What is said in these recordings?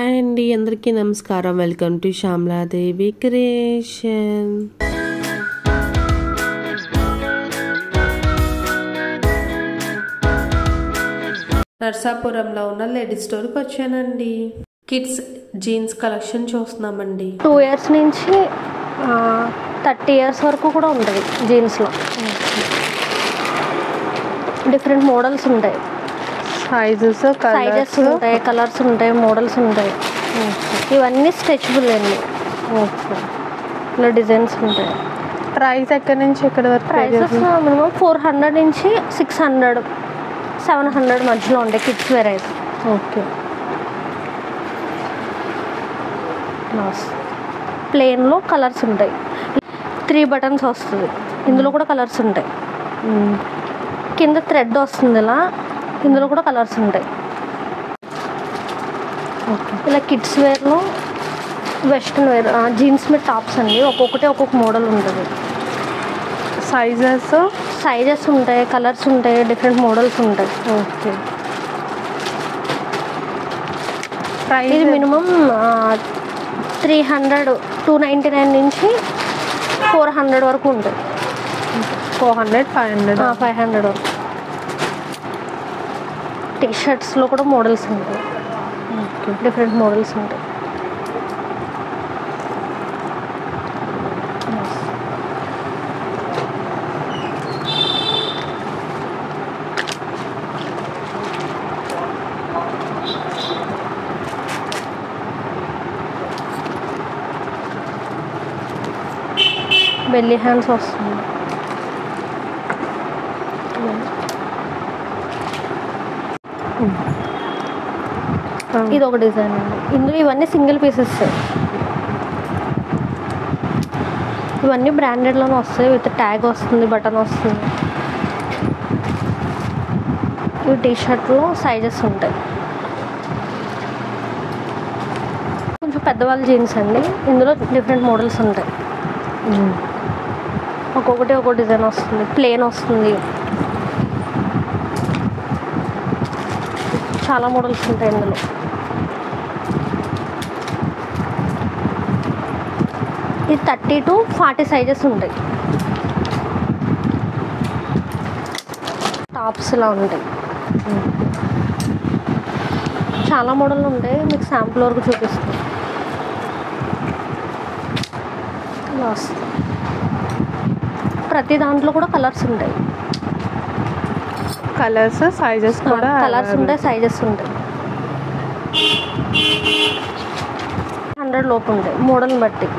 Hi అండి, అందరికీ నమస్కారం. Welcome to Shyamaladevi creation. నర్సాపురంలో ఉన్న లేడీస్ స్టోర్కి వచ్చానండి. కిడ్స్ జీన్స్ కలెక్షన్ చూస్తున్నామండి. 2 years నుంచి 30 years వరకు కూడా ఉంటుంది జీన్స్లో. డిఫరెంట్ మోడల్స్ ఉంటాయి, సైజెస్ ఉంటాయి, కలర్స్ ఉంటాయి, మోడల్స్ ఉంటాయి. ఇవన్నీ స్ట్రెచబుల్ అండి. ఇలా డిజైన్స్ ఉంటాయి. ప్రైస్ ఎక్కడి నుంచి ఎక్కడి వరకు? ప్రైసెస్ మినిమం 400 నుంచి 600 700 మధ్యలో ఉంటాయి కిడ్స్ వేర్ అయితే. ఓకే. ప్లెయిన్లో కలర్స్ ఉంటాయి. 3 buttons వస్తుంది, ఇందులో కూడా కలర్స్ ఉంటాయి. కింద థ్రెడ్ వస్తుంది, ఇలా ఇందులో కూడా కలర్స్ ఉంటాయి. ఇలా కిడ్స్ వేర్లో వెస్ట్రన్ వేర్ జీన్స్ మీద టాప్స్ అండి. ఒక్కొక్క మోడల్ ఉంటుంది. సైజెస్ ఉంటాయి, కలర్స్ ఉంటాయి, డిఫరెంట్ మోడల్స్ ఉంటాయి. ఓకే. ఇది మినిమం 300 299 నుంచి 400 వరకు ఉంటుంది. 500 వరకు. టీషర్ట్స్లో కూడా మోడల్స్ ఉంటాయి, డిఫరెంట్ మోడల్స్ ఉంటాయి. బెల్లీ హ్యాండ్స్ వస్తుంది. ఇది ఒక డిజైన్ అండి. ఇందులో ఇవన్నీ సింగిల్ పీసెస్, ఇవన్నీ బ్రాండెడ్లోనే వస్తాయి. విత్ ట్యాగ్ వస్తుంది, బటన్ వస్తుంది. ఈ టీషర్ట్లో సైజెస్ ఉంటాయి. కొంచెం పెద్దవాళ్ళ జీన్స్ అండి. ఇందులో డిఫరెంట్ మోడల్స్ ఉంటాయి. ఒక్కొక్క డిజైన్ వస్తుంది. ప్లేన్ వస్తుంది, చాలా మోడల్స్ ఉంటాయి ఇందులో. ఇది 30 to 40 సైజెస్ ఉంటాయి. టాప్స్ ఇలా ఉంటాయి. చాలా మోడల్ ఉంటాయి, మీకు శాంపుల్ వరకు చూపిస్తాను. ఇలా వస్తుంది. ప్రతి దాంట్లో కూడా కలర్స్ ఉంటాయి. సైజెస్ కూడా కలర్స్ ఉంటాయి, సైజెస్ ఉంటాయి. 100 లోపు ఉంటాయి మోడల్ని బట్టి.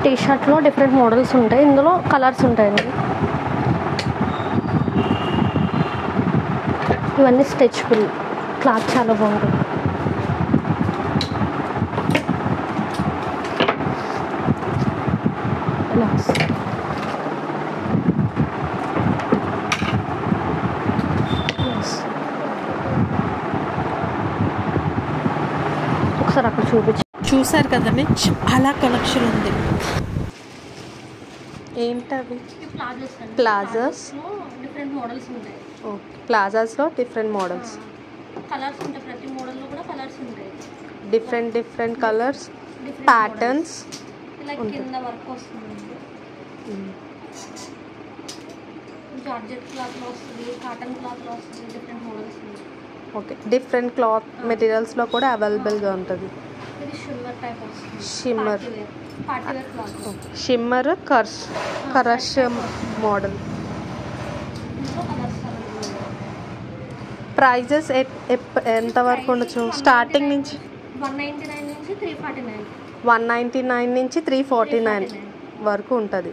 టీషర్ట్లో డిఫరెంట్ మోడల్స్ ఉంటాయి, ఇందులో కలర్స్ ఉంటాయండి. ఇవన్నీ స్ట్రెచబుల్, క్లాత్ చాలా బాగుంటుంది. ఒకసారి అక్కడ చూసారు కదండి, చాలా కలెక్షన్ ఉంది. ఏంటవి? ప్లాజాస్. డిఫరెంట్ మోడల్స్ ఉంటాయి. ఓకే. ప్లాజాస్లో డిఫరెంట్ మోడల్స్, కలర్స్ ఉంటాయి. ప్రతి మోడల్లో కూడా కలర్స్ ఉంటాయి. Different colours, patterns. ఇలా కింద వర్క్ వస్తుంది. జార్జెట్ క్లాత్లో వస్తుంది, కాటన్ క్లాత్లో వస్తుంది, డిఫరెంట్ మోడల్స్ ఉంటాయి. ఓకే. డిఫరెంట్ క్లాత్ మెటీరియల్స్లో కూడా అవైలబుల్గా ఉంటుంది. ఇది షిమ్మర్ టైప్ వస్తుంది. Shimmer crush model. ప్రైజెస్ ఎంత వరకు ఉండొచ్చు? స్టార్టింగ్ నుంచి 199 నుంచి 349. 199 నుంచి 349 వరకు ఉంటుంది.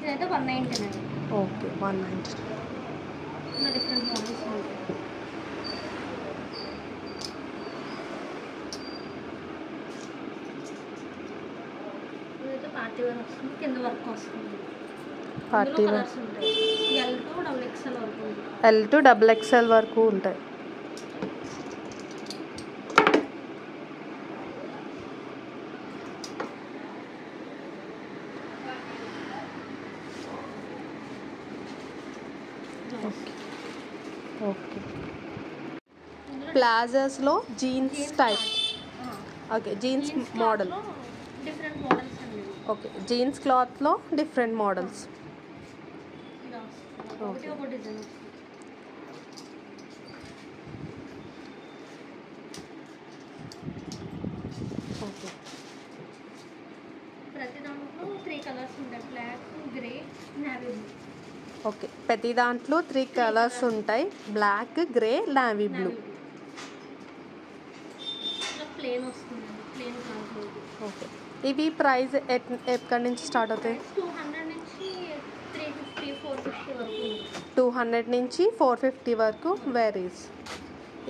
ఇదైతే 199. ఓకే. 199. డిఫరెంట్ మోడల్స్ ఉంటాయి. పార్టీ వేర్ వస్తుంది, కింద వర్క్ వస్తుంది. పార్టీ వేర్ ఉంటాయి. L to XXL వరకు ఉంటాయి. L to XXL వరకు ఉంటాయి. ఓకే. ప్లాజాస్లో jeans type. Okay, jeans model. Different models అండి. ఓకే, జీన్స్ క్లాత్లో డిఫరెంట్ మోడల్స్. ఒకటి ఒక డిజైన్ వస్తుంది. ఓకే, ప్రతి దాంట్లో 3 కలర్స్ ఉంటాయి, black, grey, navy blue. Okay, ప్రతి దాంట్లో 3 కలర్స్ ఉంటాయి, black, grey, navy blue. Plain వస్తుంది, ప్లేన్ క్లాత్లో. ఓకే, ఇవి ప్రైస్ ఎక్కడి నుంచి స్టార్ట్ అవుతాయి? 200 నుంచి 350, 450 వరకు. 200 నుంచి 450 వరకు వేరీస్.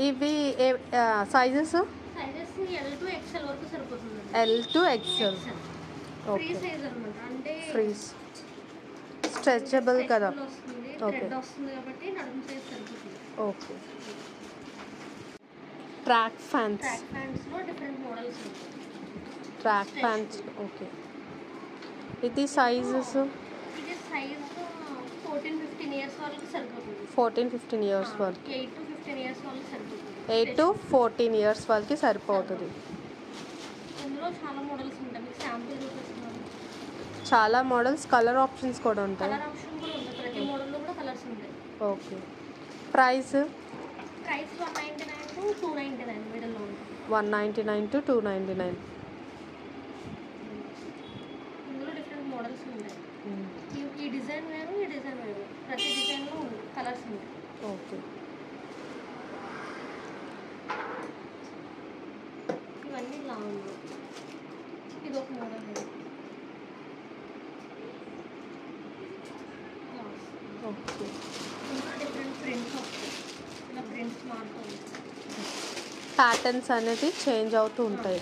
ఇవి sizes? Sizes L to XL వరకు సరిపోతుంది. L to XL. Free okay, size అన్నమాట. అంటే ఫ్రీస్ స్ట్రెచబుల్ కదా. వస్తుంది, ఓకే, థ్రెడ్ వస్తుంది కాబట్టి నడుము సైజ్ సరిపోతుంది. Okay. Track pants. Track pants లో డిఫరెంట్ మోడల్స్ ఉంటాయి. Track pants. ఓకే, ఇది సైజెస్? ఇది సైజ్ 14-15 ఇయర్స్ వాళ్ళకి సరిపోతుంది. 14-15 ఇయర్స్ వరకు. 8 to 15 ఇయర్స్ వాళ్ళకి సరిపోతుంది. 8 to 14 ఇయర్స్ వాళ్ళకి సరిపోతుంది. ఇందులో చాలా మోడల్స్ ఉంటాయి, మీకు శాంపుల్ చూపిస్తున్నాను. చాలా మోడల్స్, కలర్ ఆప్షన్స్ కూడా ఉంటాయి. కలర్ ఆప్షన్ కూడా ఉంది, ప్రతి మోడల్లో కూడా కలర్స్ ఉంటాయి. Okay, price? ప్రైస్ 199 to 299 మిడిల్లో ఉంటుంది. 199 to 299. ఇందులో డిఫరెంట్ మోడల్స్ ఉంటాయి. ఈ డిజైన్ వేరు, ఈ డిజైన్ వేరు, ప్రతి డిజైన్లో కలర్స్ ఉంటాయి. ఓకే, ఇవన్నీ లాంగ్. ఇది ఒక మోడల్. ఓకే, ఇంకా డిఫరెంట్ ప్రింట్స్ వస్తాయి, ఇలా ప్రింట్స్ మారుతూ ఉంటాయి. ప్యాటర్న్స్ అనేది చేంజ్ అవుతూ ఉంటాయి.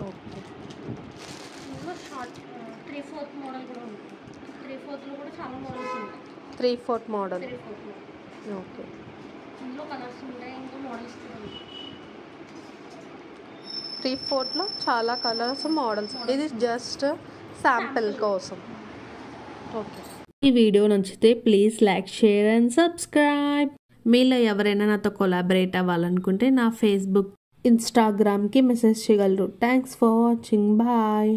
ఓకే, ఇందులో షార్ట్ 3/4 మోడల్ కూడా ఉంటుంది. 3/4లో కూడా చాలా మోడల్స్ ఉంటాయి. 3/4 మోడల్. 3/4 మోడల్. ఓకే, ఇందులో కలర్స్ ఉంటాయి, ఇంకా మోడల్స్ కూడా ఉంటాయి. 3/4లో చాలా కలర్స్, మోడల్స్. ఇది జస్ట్ శాంపిల్ కోసం. ఓకే, ఈ వీడియో నచ్చితే please like, share and subscribe. మీలో ఎవరైనా నాతో కొలాబరేట్ అవ్వాలనుకుంటే నా ఫేస్బుక్, ఇన్స్టాగ్రామ్కి మెసేజ్ చేయగలరు. Thanks for watching. బాయ్.